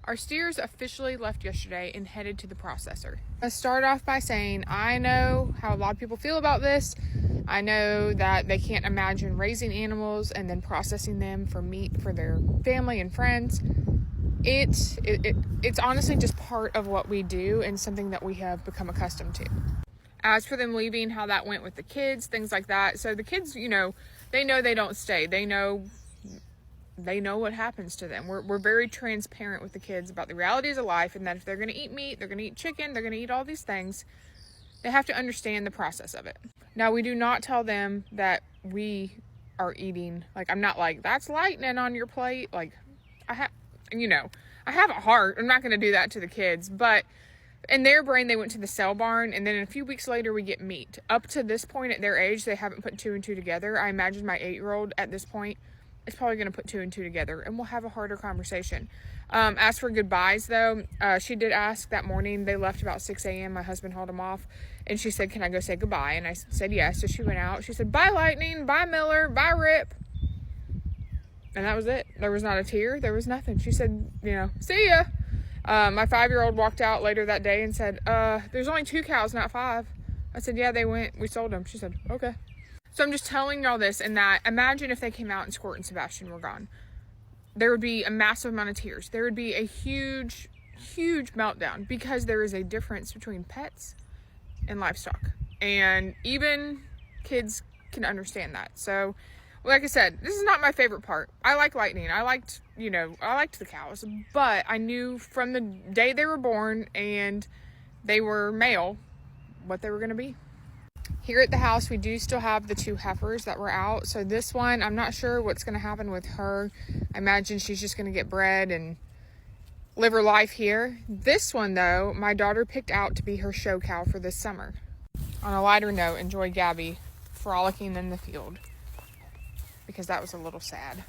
Our steers officially left yesterday and headed to the processor. Let's start off by saying I know how a lot of people feel about this. I know that they can't imagine raising animals and then processing them for meat for their family and friends. It's honestly just part of what we do and something that we have become accustomed to. As for them leaving, how that went with the kids, things like that. So the kids, they know they don't stay. They know what happens to them. We're very transparent with the kids about the realities of life, and that if they're going to eat meat, they're going to eat chicken, they're going to eat all these things. They have to understand the process of it. Now, we do not tell them that we are eating. Like, I'm not like, that's lightning on your plate. Like, I have a heart. I'm not going to do that to the kids. But in their brain, they went to the sale barn, and then a few weeks later, we get meat. Up to this point at their age, they haven't put 2 and 2 together. I imagine my 8-year-old at this point is probably going to put 2 and 2 together, and we'll have a harder conversation. As for goodbyes, though, she did ask that morning. They left about 6 a.m. My husband hauled them off, and she said, can I go say goodbye? And I said yes. So she went out. She said, bye, Lightning. Bye, Miller. Bye, Rip. And that was it. There was not a tear. There was nothing. She said, see ya. My 5-year-old walked out later that day and said, there's only 2 cows, not 5. I said, yeah, they went. We sold them. She said, okay. So I'm just telling y'all this, and that imagine if they came out and Squirt and Sebastian were gone. There would be a massive amount of tears. There would be a huge, huge meltdown, because there is a difference between pets and livestock. And even kids can understand that. So, like I said, this is not my favorite part. I like Lightning. I liked the cows, but I knew from the day they were born and they were male what they were going to be. Here at the house, we do still have the 2 heifers that were out. So this one, I'm not sure what's going to happen with her. I imagine she's just going to get bred and live her life here. This one, though, my daughter picked out to be her show cow for this summer. On a lighter note, enjoy Gabby frolicking in the field, because that was a little sad.